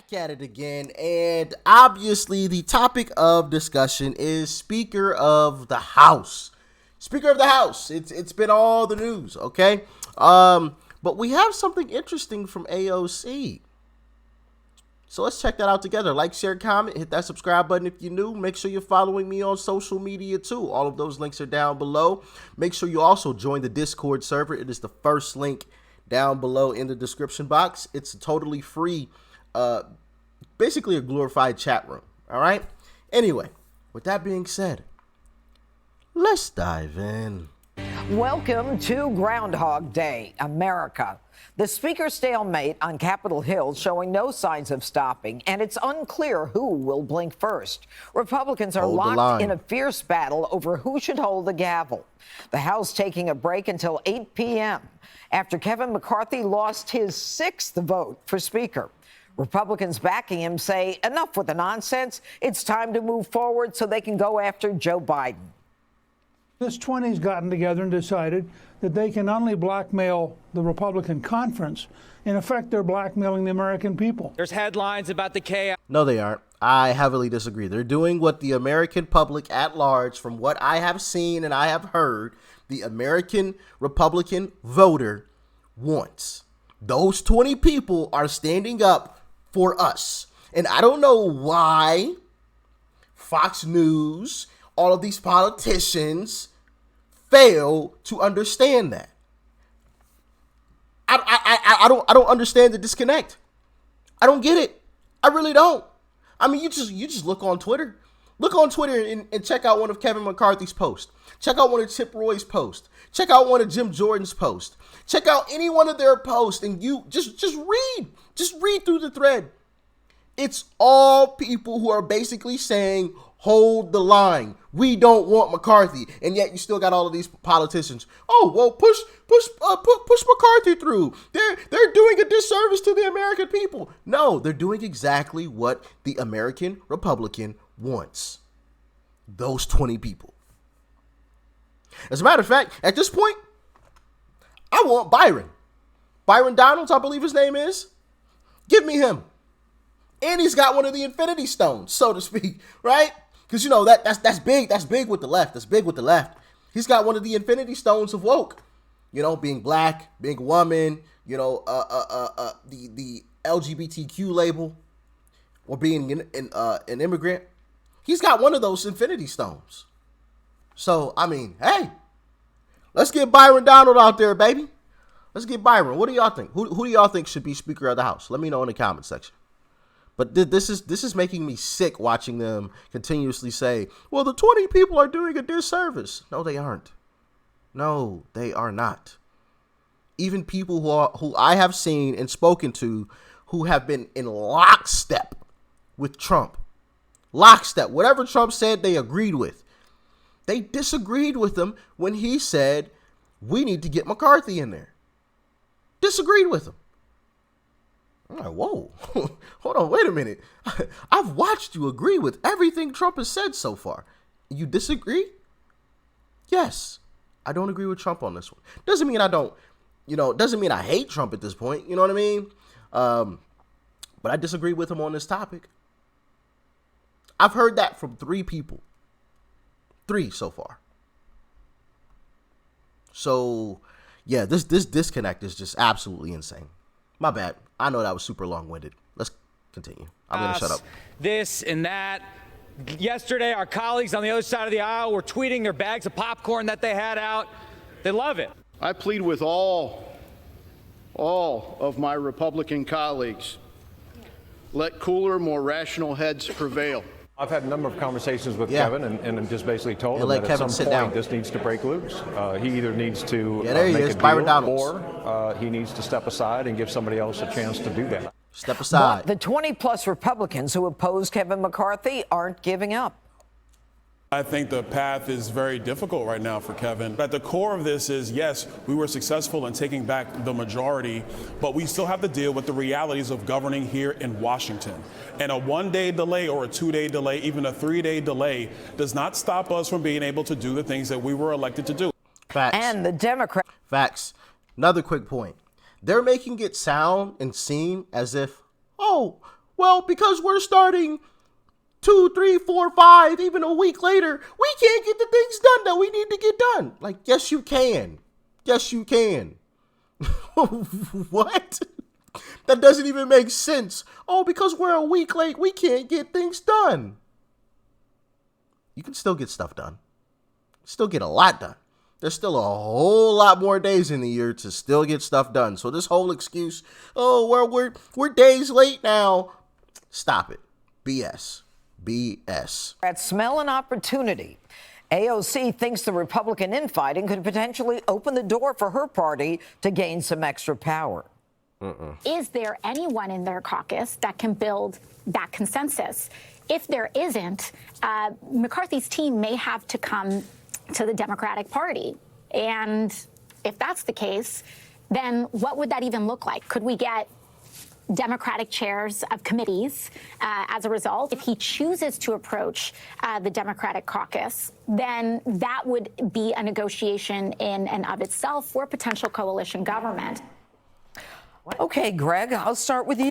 back at it again, and obviously the topic of discussion is Speaker of the House. Speaker of the House. It's been all the news, okay? But we have something interesting from AOC. So let's check that out together. Like, share, comment, hit that subscribe button if you're new. Make sure you're following me on social media too. All of those links are down below. Make sure you also join the Discord server. It is the first link down below in the description box. It's totally free. Basically a glorified chat room. All right. Anyway, with that being said, let's dive in. Welcome to Groundhog Day, America. The Speaker stalemate on Capitol Hill showing no signs of stopping, and it's unclear who will blink first. Republicans are locked in a fierce battle over who should hold the gavel. The House taking a break until 8 p.m. after Kevin McCarthy lost his 6th vote for Speaker. Republicans backing him say, enough with the nonsense. It's time to move forward so they can go after Joe Biden. This 20's gotten together and decided that they can not only blackmail the Republican conference, in effect, they're blackmailing the American people. There's headlines about the chaos. No, they aren't. I heavily disagree. They're doing what the American public at large, from what I have seen and I have heard, the American Republican voter wants. Those 20 people are standing up for us. And I don't know why Fox News, all of these politicians fail to understand that. I don't understand the disconnect. I don't get it. I really don't. I mean, you just look on Twitter. Look on Twitter and check out one of Kevin McCarthy's posts. Check out one of Chip Roy's posts. Check out one of Jim Jordan's posts. Check out any one of their posts, and you just read. Just read through the thread. It's all people who are basically saying, hold the line. We don't want McCarthy. And yet you still got all of these politicians. Oh, well, push McCarthy through. They're doing a disservice to the American people. No, they're doing exactly what the American Republican wants. Those 20 people. As a matter of fact, at this point, I want Byron. Byron Donalds, I believe his name is. Give me him. And he's got one of the Infinity Stones, so to speak, right? Because, you know, that's big. That's big with the left. That's big with the left. He's got one of the Infinity Stones of woke. You know, being black, being a woman, you know, the LGBTQ label, or being an immigrant. He's got one of those Infinity Stones. So, I mean, hey, let's get Byron Donald out there, baby. Let's get Byron. What do y'all think? Who do y'all think should be Speaker of the House? Let me know in the comment section. But this is making me sick watching them continuously say, well, the 20 people are doing a disservice. No, they aren't. No, they are not. Even people who I have seen and spoken to who have been in lockstep with Trump. Lockstep. Whatever Trump said, they agreed with. They disagreed with him when he said, we need to get McCarthy in there. Disagreed with him. I'm like, whoa, hold on, wait a minute. I've watched you agree with everything Trump has said so far. You disagree? Yes, I don't agree with Trump on this one. Doesn't mean I don't, doesn't mean I hate Trump at this point. You know what I mean? But I disagree with him on this topic. I've heard that from 3 people. 3 so far. So, yeah, this disconnect is just absolutely insane. My bad. I know that was super long-winded. Let's continue. I'm going to shut up. This and that. Yesterday, our colleagues on the other side of the aisle were tweeting their bags of popcorn that they had out. They love it. I plead with all of my Republican colleagues, let cooler, more rational heads prevail. I've had a number of conversations with Kevin and I'm just basically told him that at some point this needs to break loose. He either needs to make a deal or he needs to step aside and give somebody else a chance to do that. Step aside. But the 20-plus Republicans who oppose Kevin McCarthy aren't giving up. I think the path is very difficult right now for Kevin. At the core of this is, yes, we were successful in taking back the majority, but we still have to deal with the realities of governing here in Washington. And a 1-day delay or a 2-day delay, even a 3-day delay, does not stop us from being able to do the things that we were elected to do. Facts. And the Democrats. Facts. Another quick point. They're making it sound and seem as if, oh, well, because we're starting 2, 3, 4, 5, even a week later, we can't get the things done that we need to get done. Like, yes, you can. Yes, you can. What? That doesn't even make sense. Oh, because we're a week late, we can't get things done. You can still get stuff done. Still get a lot done. There's still a whole lot more days in the year to still get stuff done. So this whole excuse, oh, we're days late now. Stop it. BS. BS. At smell an opportunity. AOC thinks the Republican infighting could potentially open the door for her party to gain some extra power. Is there anyone in their caucus that can build that consensus? If there isn't, McCarthy's team may have to come to the Democratic Party. And if that's the case, then what would that even look like? Could we get Democratic chairs of committees as a result? If he chooses to approach the Democratic caucus, then that would be a negotiation in and of itself for potential coalition government. Okay, Greg, I'll start with you.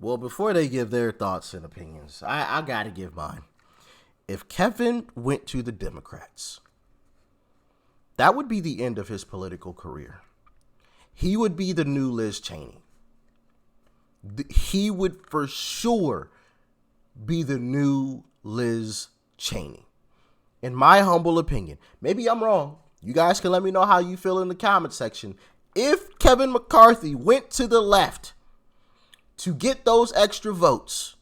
Well, before they give their thoughts and opinions, I got to give mine. If Kevin went to the Democrats, that would be the end of his political career. He would be the new Liz Cheney. He would for sure be the new Liz Cheney. In my humble opinion, maybe I'm wrong. You guys can let me know how you feel in the comment section. If Kevin McCarthy went to the left to get those extra votes,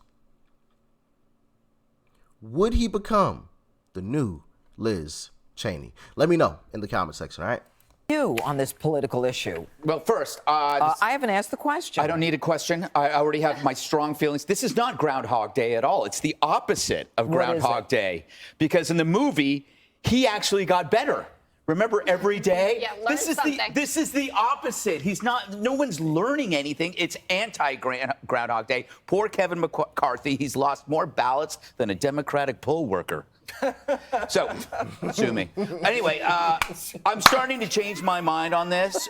would he become the new Liz Cheney? Let me know in the comment section, all right? You on this political issue. Well, first, I haven't asked the question. I don't need a question. I already have my strong feelings. This is not Groundhog Day at all. It's the opposite of Groundhog Day. Because in the movie, he actually got better. Remember Every Day? Yeah, this is the opposite. No one's learning anything. It's anti-Groundhog Day. Poor Kevin McCarthy. He's lost more ballots than a Democratic poll worker. So, sue me. Anyway, I'm starting to change my mind on this.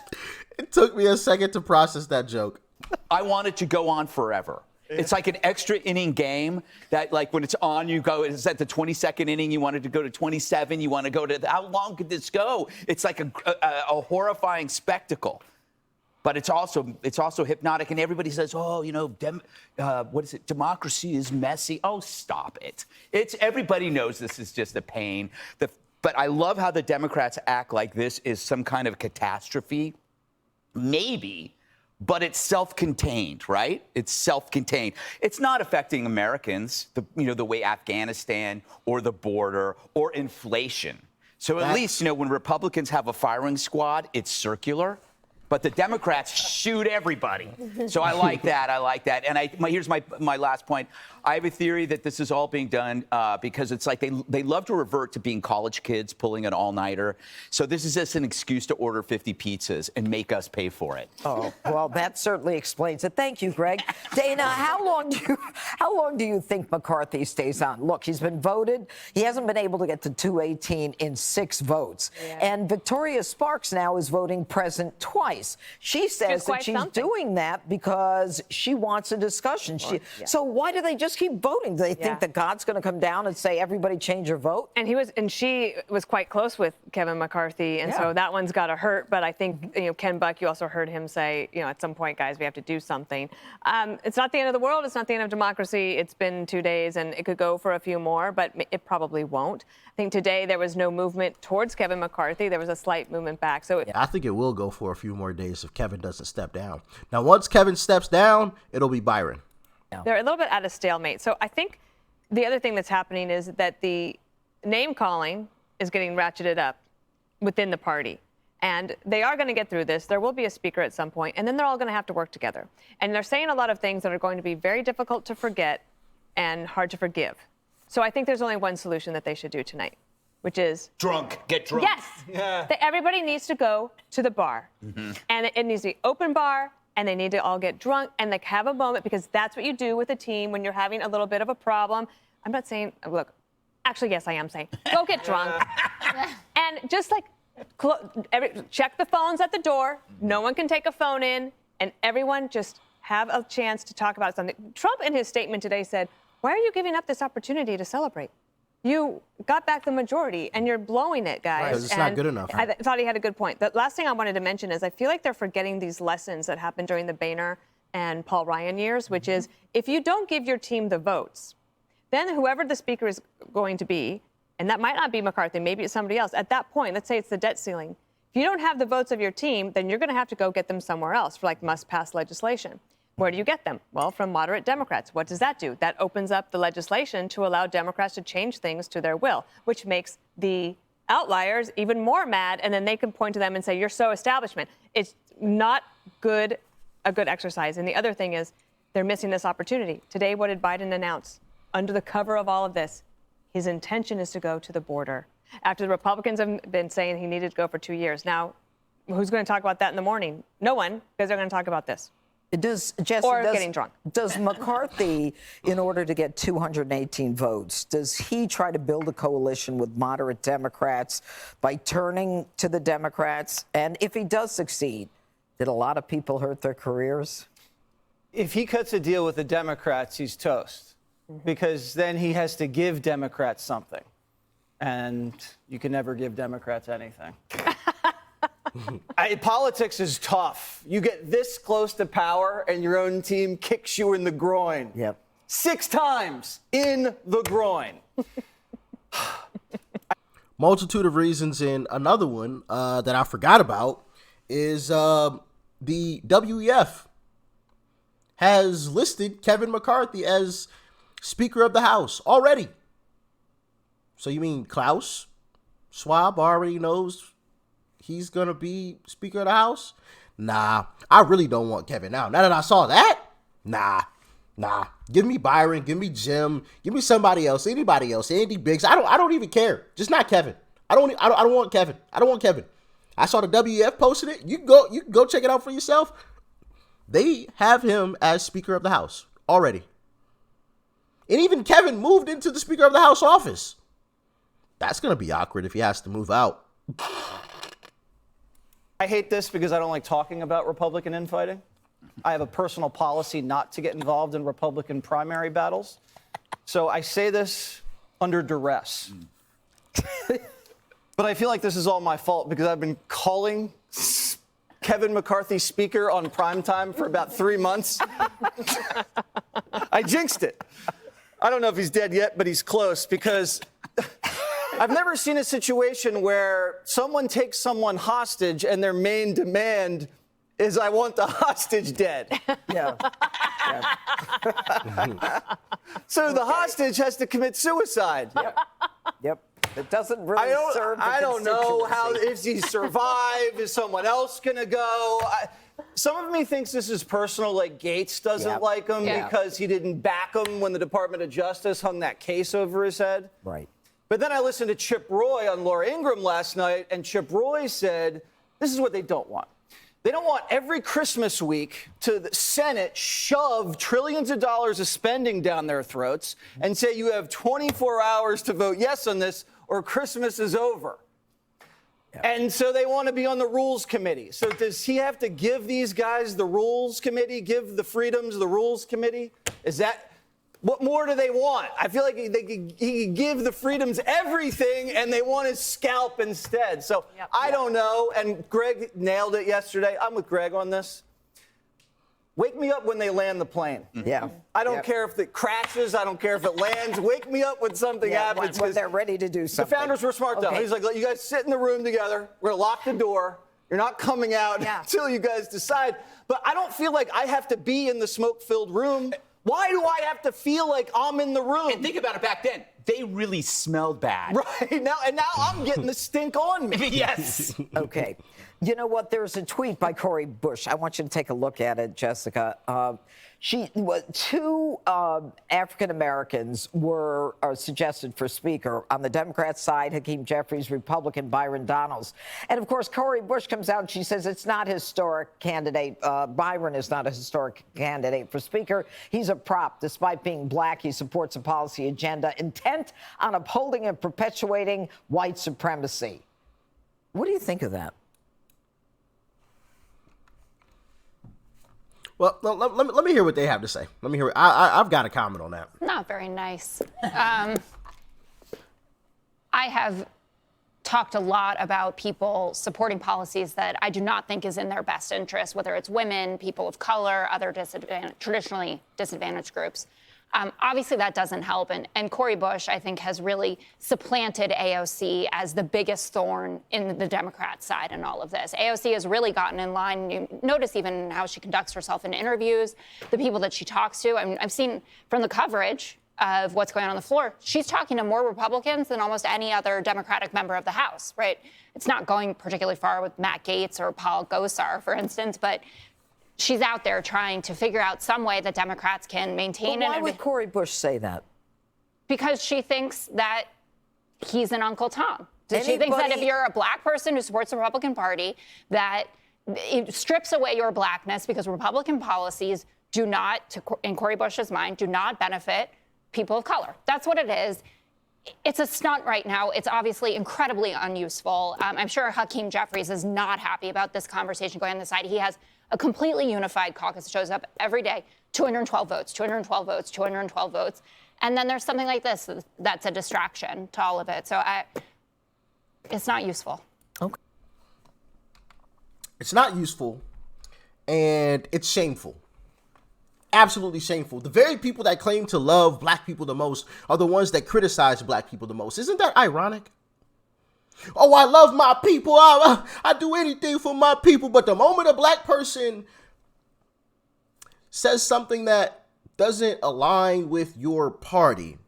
It took me a second to process that joke. I want it to go on forever. It's like an extra inning game that, like, when it's on, you go, it's at the 22nd inning, you wanted to go to 27, you want to go to, how long could this go? It's like a horrifying spectacle. But it's also hypnotic, and everybody says, oh, you know, democracy is messy. Oh, stop it. Everybody knows this is just a pain. But I love how the Democrats act like this is some kind of catastrophe. Maybe. But it's self-contained, right? It's self-contained. It's not affecting Americans, the way Afghanistan or the border or inflation. So at least, when Republicans have a firing squad, it's circular. But the Democrats shoot everybody. So I like that. And here's my last point. I have a theory that this is all being done because it's like they love to revert to being college kids pulling an all-nighter. So this is just an excuse to order 50 pizzas and make us pay for it. Oh, well, that certainly explains it. Thank you, Greg. Dana, how long do you think McCarthy stays on? Look, he's been voted. He hasn't been able to get to 218 in 6 votes. Yeah. And Victoria Sparks now is voting present twice. She says that she's doing that because she wants a discussion. So why do they just keep voting? Do they think that God's going to come down and say, everybody change your vote? And she was quite close with Kevin McCarthy. And so that one's got to hurt. But I think, Ken Buck, you also heard him say, at some point, guys, we have to do something. It's not the end of the world. It's not the end of democracy. It's been 2 days and it could go for a few more, but it probably won't. I think today there was no movement towards Kevin McCarthy. There was a slight movement back. So I think it will go for a few more days if Kevin doesn't step down. Now, once Kevin steps down, it'll be Byron. They're a little bit at a stalemate. So I think the other thing that's happening is that the name calling is getting ratcheted up within the party. And they are going to get through this. There will be a speaker at some point, and then they're all going to have to work together. And they're saying a lot of things that are going to be very difficult to forget and hard to forgive. So I think there's only one solution that they should do tonight, which is get drunk. Yes. Yeah. Everybody needs to go to the bar. Mm-hmm. And it needs to be open bar, and they need to all get drunk and like have a moment, because that's what you do with a team when you're having a little bit of a problem. I'm not saying, look, actually, yes, I am saying, go get drunk. And just like check the phones at the door. No one can take a phone in, and everyone just have a chance to talk about something. Trump in his statement today said, why are you giving up this opportunity to celebrate? You got back the majority, and you're blowing it, guys. Because it's not good enough. I thought he had a good point. The last thing I wanted to mention is I feel like they're forgetting these lessons that happened during the Boehner and Paul Ryan years, which is if you don't give your team the votes, then whoever the speaker is going to be, and that might not be McCarthy, maybe it's somebody else, at that point, let's say it's the debt ceiling. If you don't have the votes of your team, then you're going to have to go get them somewhere else for like must-pass legislation. Where do you get them? Well, from moderate Democrats. What does that do? That opens up the legislation to allow Democrats to change things to their will, which makes the outliers even more mad, and then they can point to them and say, you're so establishment. It's not a good exercise. And the other thing is they're missing this opportunity. Today, what did Biden announce? Under the cover of all of this, his intention is to go to the border. After the Republicans have been saying he needed to go for 2 years. Now, who's going to talk about that in the morning? No one, because they're going to talk about this. Getting drunk. Does McCarthy, in order to get 218 votes, does he try to build a coalition with moderate Democrats by turning to the Democrats? And if he does succeed, did a lot of people hurt their careers? If he cuts a deal with the Democrats, he's toast. Because then he has to give Democrats something. And you can never give Democrats anything. Politics is tough. You get this close to power and your own team kicks you in the groin. Yep. 6 times in the groin. Multitude of reasons, and another one that I forgot about is the WEF has listed Kevin McCarthy as Speaker of the House already. So you mean Klaus Schwab already knows he's going to be Speaker of the House? Nah, I really don't want Kevin now. Now that I saw that, nah. Give me Byron, give me Jim, give me somebody else, anybody else, Andy Biggs. I don't even care. Just not Kevin. I don't want Kevin. I don't want Kevin. I saw the WEF posted it. You can go check it out for yourself. They have him as Speaker of the House already. And even Kevin moved into the Speaker of the House office. That's going to be awkward if he has to move out. I hate this because I don't like talking about Republican infighting. I have a personal policy not to get involved in Republican primary battles. So I say this under duress. But I feel like this is all my fault because I've been calling Kevin McCarthy Speaker on primetime for about 3 months. I jinxed it. I don't know if he's dead yet, but he's close because I've never seen a situation where someone takes someone hostage and their main demand is I want the hostage dead. Yeah. So the hostage has to commit suicide. Yep. It doesn't really serve the I don't know how, constituency. is he survive? Is someone else going to go? Some of me thinks this is personal, like Gates doesn't like him because he didn't back him when the Department of Justice hung that case over his head. Right. But then I listened to Chip Roy on Laura Ingraham last night, and Chip Roy said, this is what they don't want. They don't want every Christmas week to the Senate shove trillions of dollars of spending down their throats and say you have 24 hours to vote yes on this or Christmas is over. And so they want to be on the Rules Committee. So does he have to give these guys the Rules Committee, give the Freedoms the Rules Committee? Is that, what more do they want? I feel like he could give the Freedoms everything and they want his scalp instead. So I don't know. And Greg nailed it yesterday. I'm with Greg on this. Wake me up when they land the plane. Yeah. I don't care if it crashes. I don't care if it lands. Wake me up when something happens. When they're ready to do something. The founders were smart, though. He's like, you guys sit in the room together. We're going to lock the door. You're not coming out until you guys decide. But I don't feel like I have to be in the smoke-filled room. Why do I have to feel like I'm in the room? And think about it back then. They really smelled bad. Right. Now I'm getting the stink on me. Yes. Okay. You know what? There's a tweet by Cori Bush. I want you to take a look at it, Jessica. Two African Americans were suggested for Speaker. On the Democrat side, Hakeem Jeffries, Republican Byron Donalds. And, of course, Cori Bush comes out and she says it's not historic candidate. Byron is not a historic candidate for Speaker. He's a prop. Despite being black, he supports a policy agenda intent on upholding and perpetuating white supremacy. What do you think of that? Well, let me hear what they have to say. Let me hear. I've got a comment on that. Not very nice. I have talked a lot about people supporting policies that I do not think is in their best interest, whether it's women, people of color, other traditionally disadvantaged groups. Obviously, that doesn't help. And Cori Bush, I think, has really supplanted AOC as the biggest thorn in the Democrat side in all of this. AOC has really gotten in line. You notice even how she conducts herself in interviews, the people that she talks to. I mean, I've seen from the coverage of what's going on the floor, she's talking to more Republicans than almost any other Democratic member of the House, right? It's not going particularly far with Matt Gaetz or Paul Gosar, for instance, but she's out there trying to figure out some way that Democrats can maintain. But why would Cori Bush say that? Because she thinks that he's an Uncle Tom. She thinks that if you're a black person who supports the Republican Party, that it strips away your blackness because Republican policies do not, in Cori Bush's mind, do not benefit people of color. That's what it is. It's a stunt right now. It's obviously incredibly unuseful. I'm sure Hakeem Jeffries is not happy about this conversation going on the side. He has a completely unified caucus that shows up every day, 212 votes, 212 votes, 212 votes. And then there's something like this that's a distraction to all of it. So it's not useful. Okay. It's not useful, and it's shameful. Absolutely shameful. The very people that claim to love black people the most are the ones that criticize black people the most. Isn't that ironic? Oh, I love my people. I do anything for my people. But the moment a black person says something that doesn't align with your party,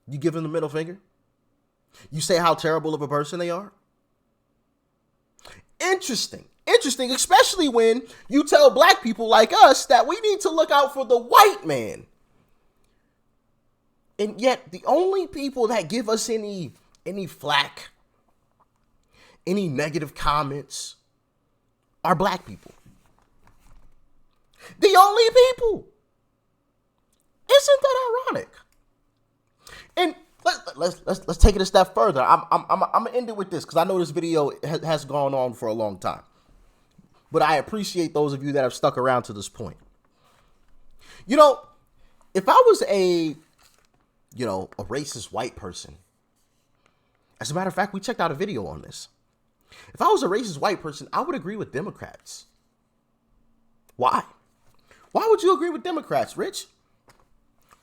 you give them the middle finger. You say how terrible of a person they are. Interesting, especially when you tell black people like us that we need to look out for the white man. And yet the only people that give us any flack, any negative comments are black people. The only people. Isn't that ironic? And let's take it a step further. I'm gonna end it with this because I know this video has gone on for a long time. But I appreciate those of you that have stuck around to this point. You know, if I was a racist white person, as a matter of fact, we checked out a video on this. If I was a racist white person, I would agree with Democrats. Why? Why would you agree with Democrats, Rich?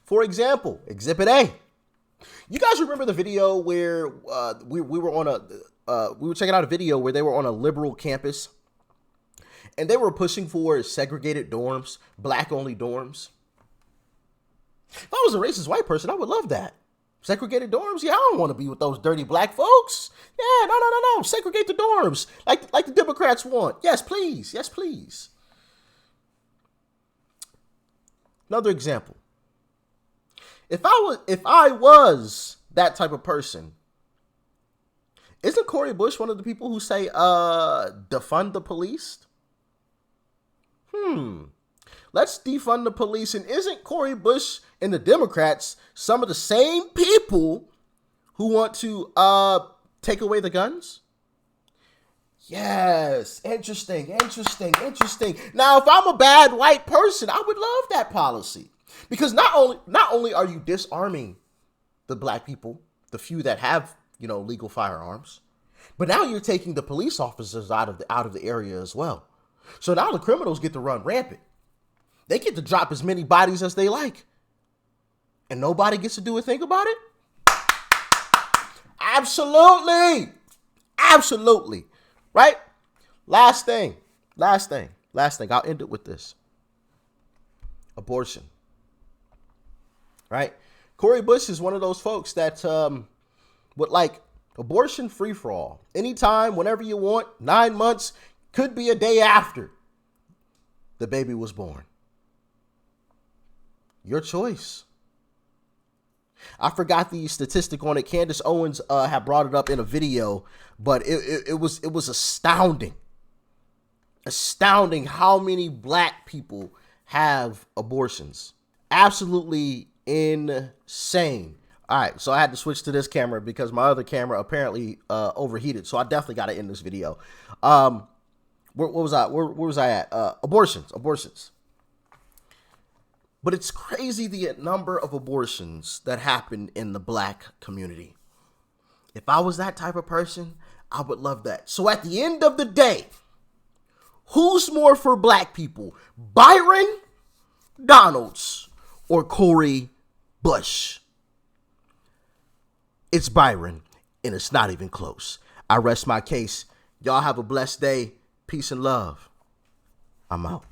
For example, Exhibit A. You guys remember the video where we were checking out a video where they were on a liberal campus and they were pushing for segregated dorms, black-only dorms. If I was a racist white person, I would love that. Segregated dorms? Yeah, I don't want to be with those dirty black folks. Yeah, no. Segregate the dorms like the Democrats want. Yes, please. Yes, please. Another example. If I was that type of person, isn't Cori Bush one of the people who say, defund the police? Let's defund the police. And isn't Cori Bush and the Democrats some of the same people who want to take away the guns? Yes. Interesting. Now, if I'm a bad white person, I would love that policy. Because not only are you disarming the black people, the few that have, legal firearms, but now you're taking the police officers out of the area as well. So now the criminals get to run rampant. They get to drop as many bodies as they like. And nobody gets to do a thing about it? Absolutely. Right? Last thing. I'll end it with this. Abortion. Right? Cori Bush is one of those folks that would like abortion free for all. Anytime, whenever you want, 9 months, could be a day after the baby was born. Your choice. I forgot the statistic on it. Candace Owens had brought it up in a video, but it was astounding. Astounding how many black people have abortions. Absolutely insane. All right, so I had to switch to this camera because my other camera apparently overheated. So I definitely got to end this video. Where was I at? Abortions. But it's crazy the number of abortions that happen in the black community. If I was that type of person, I would love that. So at the end of the day, who's more for black people? Byron Donalds or Cori Bush? It's Byron, and it's not even close. I rest my case. Y'all have a blessed day. Peace and love. I'm out.